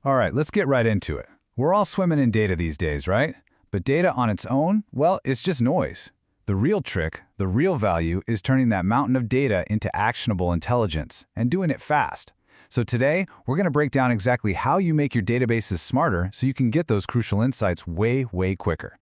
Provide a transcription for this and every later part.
All right, let's get right into it. We're all swimming in data these days, right? But data on its own, well, it's just noise. The real trick, the real value, is turning that mountain of data into actionable intelligence and doing it fast. So today, we're going to break down exactly how you make your databases smarter so you can get those crucial insights way quicker.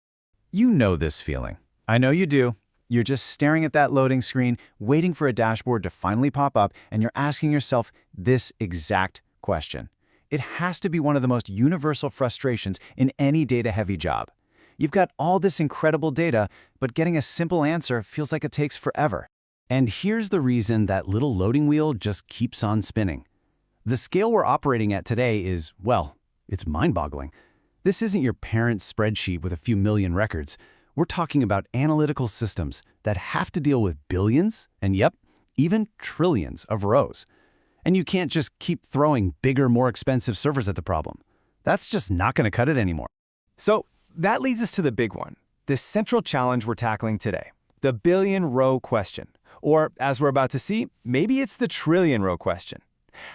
You know this feeling. I know you do. You're just staring at that loading screen, waiting for a dashboard to finally pop up, and you're asking yourself this exact question. It has to be one of the most universal frustrations in any data-heavy job. You've got all this incredible data, but getting a simple answer feels like it takes forever. And here's the reason that little loading wheel just keeps on spinning. The scale we're operating at today is, well, it's mind-boggling. This isn't your parent's spreadsheet with a few million records. We're talking about analytical systems that have to deal with billions, and yep, even trillions of rows. And you can't just keep throwing bigger, more expensive servers at the problem. That's just not going to cut it anymore. So that leads us to the big one, the central challenge we're tackling today, the billion-row question. Or, as we're about to see, maybe it's the trillion-row question.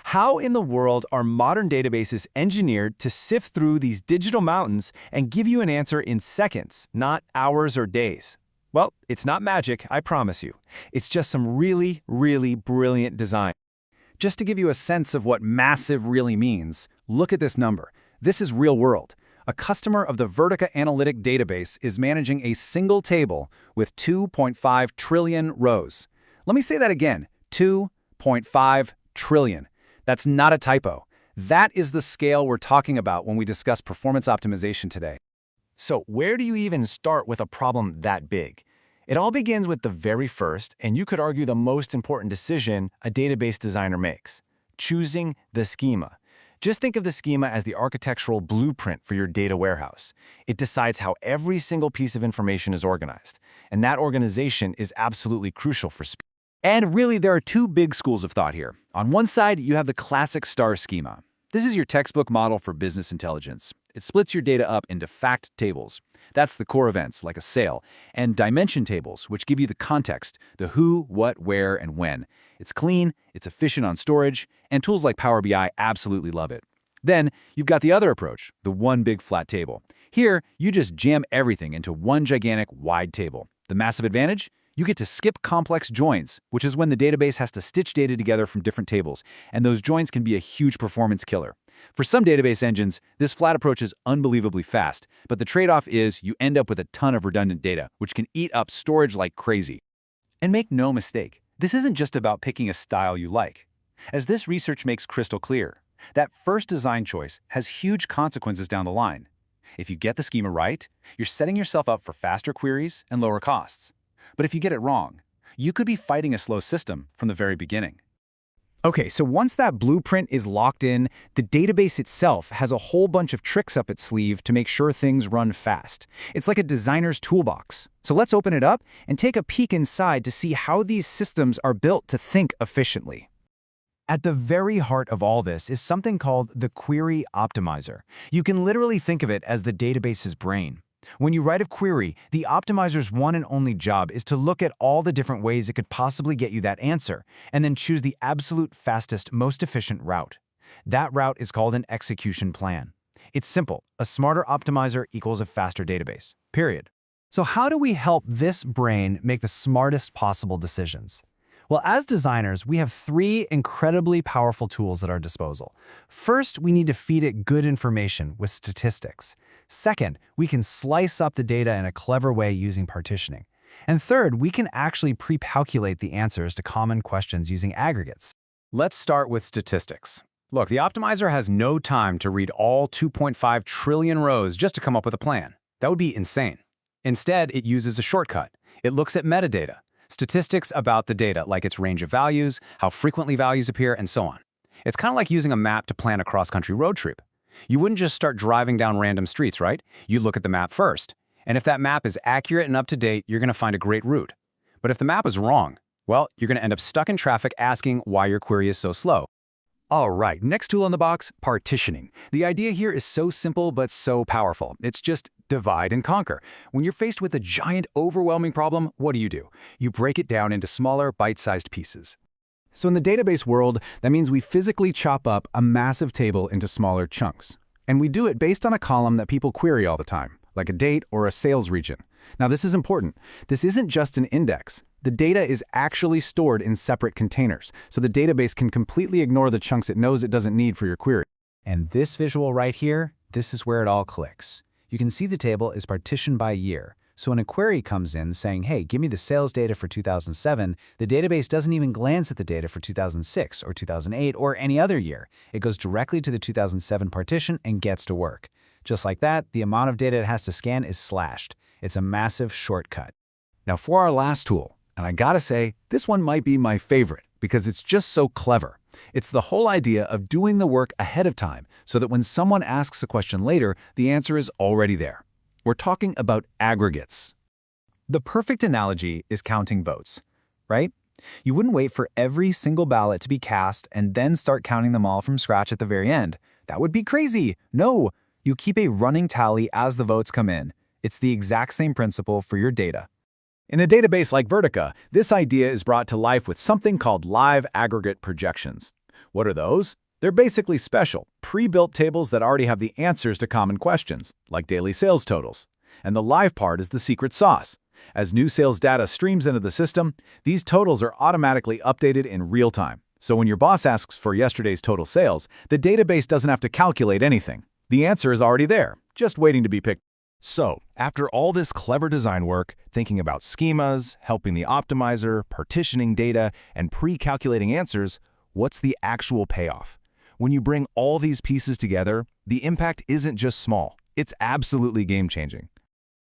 How in the world are modern databases engineered to sift through these digital mountains and give you an answer in seconds, not hours or days? Well, it's not magic, I promise you. It's just some really brilliant design. Just to give you a sense of what massive really means, look at this number. This is real world. A customer of the Vertica Analytic database is managing a single table with 2.5 trillion rows. Let me say that again, 2.5 trillion. That's not a typo. That is the scale we're talking about when we discuss performance optimization today. So where do you even start with a problem that big? It all begins with the very first, and you could argue the most important decision a database designer makes: choosing the schema. Just think of the schema as the architectural blueprint for your data warehouse. It decides how every single piece of information is organized, and that organization is absolutely crucial for speed. And really, there are two big schools of thought here. On one side, you have the classic STAR schema. This is your textbook model for business intelligence. It splits your data up into fact tables. That's the core events, like a sale, and dimension tables, which give you the context, the who, what, where, and when. It's clean, it's efficient on storage, and tools like Power BI absolutely love it. Then, you've got the other approach, the one big flat table. Here, you just jam everything into one gigantic wide table. The massive advantage? You get to skip complex joins, which is when the database has to stitch data together from different tables, and those joins can be a huge performance killer. For some database engines, this flat approach is unbelievably fast, but the trade-off is you end up with a ton of redundant data, which can eat up storage like crazy. And make no mistake, this isn't just about picking a style you like. As this research makes crystal clear, that first design choice has huge consequences down the line. If you get the schema right, you're setting yourself up for faster queries and lower costs. But if you get it wrong, you could be fighting a slow system from the very beginning. Okay, so once that blueprint is locked in, the database itself has a whole bunch of tricks up its sleeve to make sure things run fast. It's like a designer's toolbox. So let's open it up and take a peek inside to see how these systems are built to think efficiently. At the very heart of all this is something called the Query Optimizer. You can literally think of it as the database's brain. When you write a query, the optimizer's one and only job is to look at all the different ways it could possibly get you that answer, and then choose the absolute fastest, most efficient route. That route is called an execution plan. It's simple. A smarter optimizer equals a faster database. Period. So how do we help this brain make the smartest possible decisions? Well, as designers, we have three incredibly powerful tools at our disposal. First, we need to feed it good information with statistics. Second, we can slice up the data in a clever way using partitioning. And third, we can actually pre-calculate the answers to common questions using aggregates. Let's start with statistics. Look, the optimizer has no time to read all 2.5 trillion rows just to come up with a plan. That would be insane. Instead, it uses a shortcut. It looks at metadata, statistics about the data, like its range of values, how frequently values appear, and so on. It's kind of like using a map to plan a cross-country road trip. You wouldn't just start driving down random streets, right? You look at the map first. And if that map is accurate and up to date, you're going to find a great route. But if the map is wrong, well, you're going to end up stuck in traffic asking why your query is so slow. All right, next tool on the box, partitioning. The idea here is so simple but so powerful. It's just divide and conquer. When you're faced with a giant, overwhelming problem, what do? You break it down into smaller, bite-sized pieces. So in the database world, that means we physically chop up a massive table into smaller chunks. And we do it based on a column that people query all the time, like a date or a sales region. Now this is important. This isn't just an index. The data is actually stored in separate containers, so the database can completely ignore the chunks it knows it doesn't need for your query. And this visual right here, this is where it all clicks. You can see the table is partitioned by year. So when a query comes in saying, hey, give me the sales data for 2007, the database doesn't even glance at the data for 2006 or 2008 or any other year. It goes directly to the 2007 partition and gets to work. Just like that, the amount of data it has to scan is slashed. It's a massive shortcut. Now for our last tool, and I gotta say, this one might be my favorite because it's just so clever. It's the whole idea of doing the work ahead of time so that when someone asks a question later, the answer is already there. We're talking about aggregates. The perfect analogy is counting votes, right? You wouldn't wait for every single ballot to be cast and then start counting them all from scratch at the very end. That would be crazy. No, you keep a running tally as the votes come in. It's the exact same principle for your data. In a database like Vertica, this idea is brought to life with something called live aggregate projections. What are those? They're basically special, pre-built tables that already have the answers to common questions, like daily sales totals. And the live part is the secret sauce. As new sales data streams into the system, these totals are automatically updated in real time. So when your boss asks for yesterday's total sales, the database doesn't have to calculate anything. The answer is already there, just waiting to be picked. So, after all this clever design work, thinking about schemas, helping the optimizer, partitioning data, and pre-calculating answers, what's the actual payoff? When you bring all these pieces together, the impact isn't just small, it's absolutely game-changing.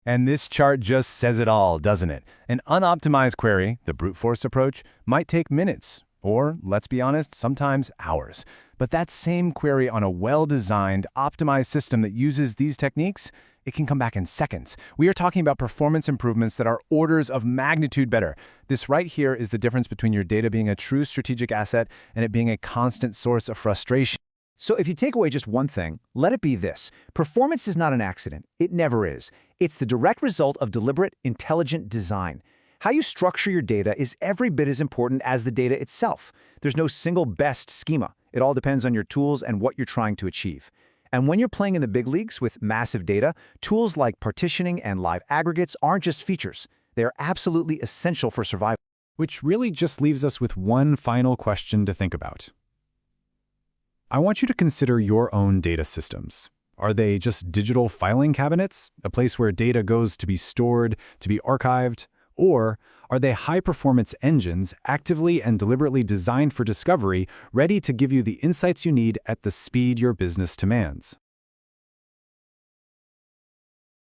And this chart just says it all, doesn't it? An unoptimized query, the brute force approach, might take minutes, or, let's be honest, sometimes hours. But that same query on a well-designed, optimized system that uses these techniques, it can come back in seconds. We are talking about performance improvements that are orders of magnitude better. This right here is the difference between your data being a true strategic asset and it being a constant source of frustration. So if you take away just one thing, let it be this. Performance is not an accident. It never is. It's the direct result of deliberate, intelligent design. How you structure your data is every bit as important as the data itself. There's no single best schema. It all depends on your tools and what you're trying to achieve. And when you're playing in the big leagues with massive data, tools like partitioning and live aggregates aren't just features. They are absolutely essential for survival. Which really just leaves us with one final question to think about. I want you to consider your own data systems. Are they just digital filing cabinets, a place where data goes to be stored, to be archived? Or are they high-performance engines actively and deliberately designed for discovery, ready to give you the insights you need at the speed your business demands?